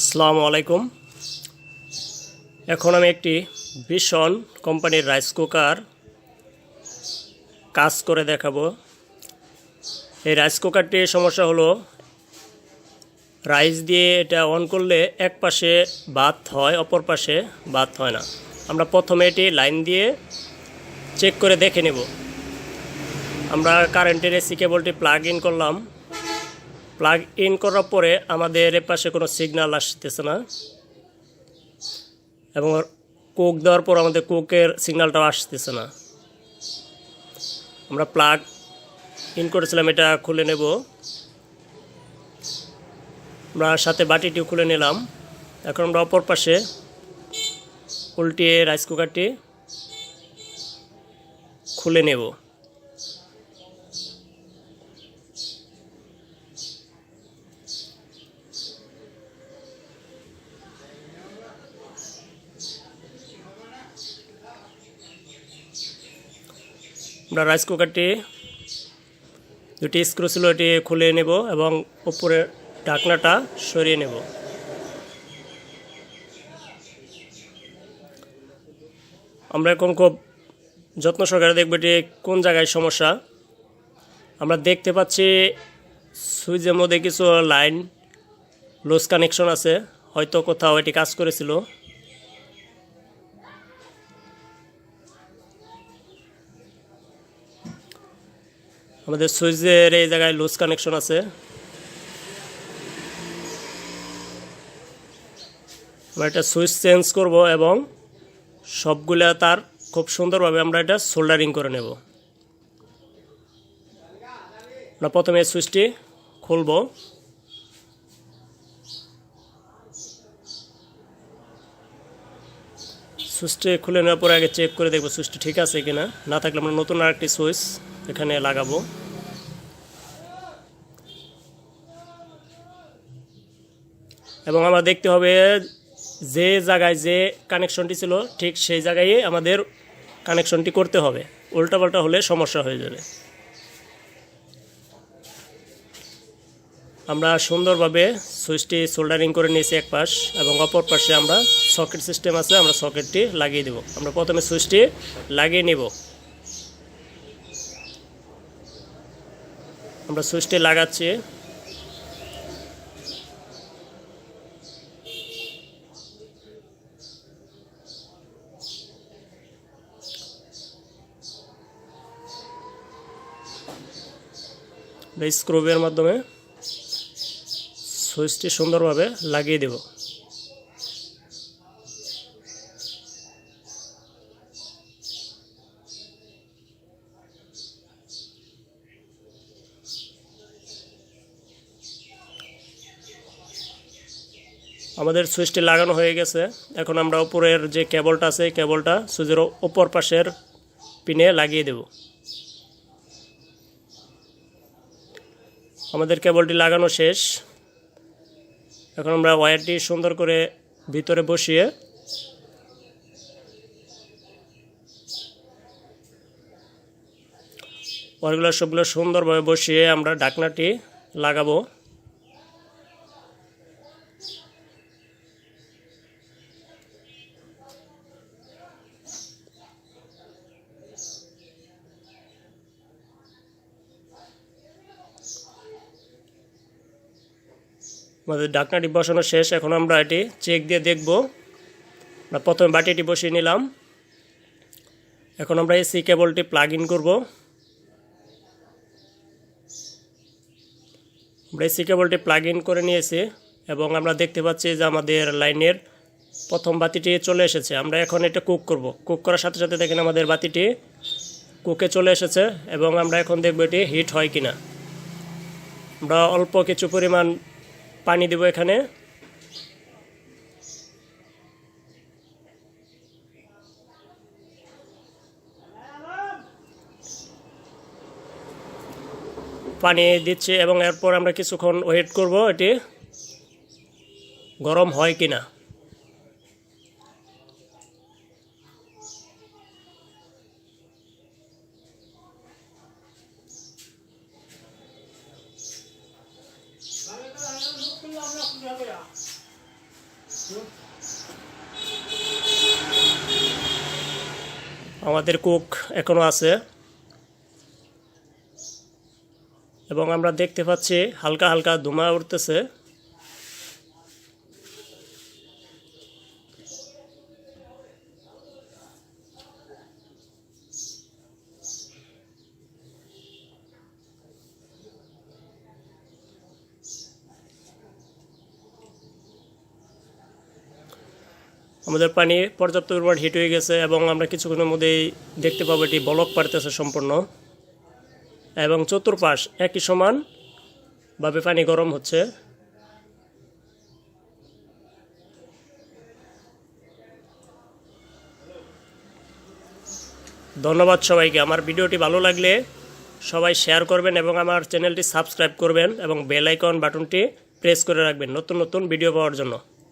আসসালামু আলাইকুম। এখন আমি একটি ভীষণ কোম্পানির রাইস কুকার কাজ করে দেখাবো। এই রাইস কুকারটির সমস্যা হলো রাইস দিয়ে এটা অন করলে এক পাশে ভাত হয়, অপর পাশে ভাত হয় না। আমরা প্রথমে এটি লাইন দিয়ে চেক করে দেখে নেব। আমরা কারেন্টের এসি কেবলটি প্লাগ ইন করলাম। প্লাগ ইন করার পরে আমাদের এ পাশে কোনো সিগন্যাল আসতেছে না, এবং কোক দেওয়ার পর আমাদের কোকের সিগন্যালটাও আসতেছে না। আমরা প্লাগ ইন করেছিলাম, এটা খুলে নেব। আমরা সাথে বাটিটিও খুলে নিলাম। এখন আমরা অপর পাশে উল্টিয়ে রাইস কুকারটি খুলে নেব। আমরা রাইস কুকারটি দুটি স্ক্রু ছিল, এটি খুলে নেব এবং উপরের ঢাকনাটা সরিয়ে নেব। আমরা এখন খুব যত্ন সহকারে দেখব এটি কোন জায়গায় সমস্যা। আমরা দেখতে পাচ্ছি সুইচের মধ্যে কিছু লাইন লুজ কানেকশন আছে, হয়তো কোথাও এটি কাজ করেছিল। আমাদের সুইচের এই জায়গায় লুজ কানেকশন আছে। আমরা এটা সুইচ চেঞ্জ করব এবং সবগুলা তার খুব সুন্দরভাবে আমরা এটা সোল্ডারিং করে নেব। আমরা প্রথমে সুইচটি খুলব। সুইচটি খুলে নেওয়ার পরে আগে চেক করে দেখব সুইচটি ঠিক আছে কিনা। না থাকলে আমরা নতুন আরেকটি সুইচ এখানে লাগাবো। এবং আমরা দেখতে হবে যে জায়গায় যে কানেকশনটি ছিল ঠিক সেই জায়গায় আমাদের কানেকশনটি করতে হবে, উল্টাপাল্টা হলে সমস্যা হয়ে যাবে। আমরা সুন্দরভাবে সুইচটি সোল্ডারিং করে নিয়েছি এক পাশ, এবং অপর পাশে আমরা সকেট সিস্টেম আছে, আমরা সকেটটি লাগিয়ে দেব। আমরা প্রথমে সুইচটি লাগিয়ে নেব। আমরা সুইচটি লাগাচ্ছি। স্ক্রুবের মাধ্যমে সুইচটি সুন্দরভাবে লাগিয়ে দেব। আমাদের সুইচটি লাগানো হয়ে গেছে। এখন আমরা উপরের যে কেবলটা আছে কেবলটা সুইচের উপর পাশের পিনে লাগিয়ে দেব। আমাদের কেবলটি লাগানো শেষ। এখন আমরা ওয়্যারটি সুন্দর করে ভিতরে বসিয়ে ওয়্যারগুলো সবগুলো সুন্দরভাবে বসিয়ে আমরা ঢাকনাটি লাগাবো। আমাদের ঢাকনাটি বসানো শেষ। এখন আমরা এটি চেক দিয়ে দেখব। আমরা প্রথমে বাটিটি বসিয়ে নিলাম। এখন আমরা এসি কেবলটি প্লাগ ইন করব। আমরা এসি কেবলটি প্লাগ ইন করে নিয়েছি এবং আমরা দেখতে পাচ্ছি যে আমাদের লাইনের প্রথম বাতিটি চলে এসেছে। আমরা এখন এটা কুক করব। কুক করার সাথে সাথে দেখেন আমাদের বাতিটি কুকে চলে এসেছে, এবং আমরা এখন দেখব এটি হিট হয় কিনা। আমরা অল্প কিছু পরিমাণ পানি দেব এখানে। পানি দিচ্ছি এবং এরপর আমরা কিছুক্ষণ ওয়েট করব এটি গরম হয় কিনা। আমাদের কুক এখনো আছে এবং আমরা দেখতে পাচ্ছি হালকা হালকা ধোঁয়া উঠতেছে। আমাদের পানি পর্যাপ্ত পরিমাণ হিট হয়ে গেছে এবং আমরা কিছুক্ষণের মধ্যেই দেখতে পাবো এটি বলক পারতেছে সম্পূর্ণ এবং চতুর্পাশ একই সমানভাবে পানি গরম হচ্ছে। ধন্যবাদ সবাইকে। আমার ভিডিওটি ভালো লাগলে সবাই শেয়ার করবেন এবং আমার চ্যানেলটি সাবস্ক্রাইব করবেন এবং বেল আইকন বাটনটি প্রেস করে রাখবেন নতুন নতুন ভিডিও পাওয়ার জন্য।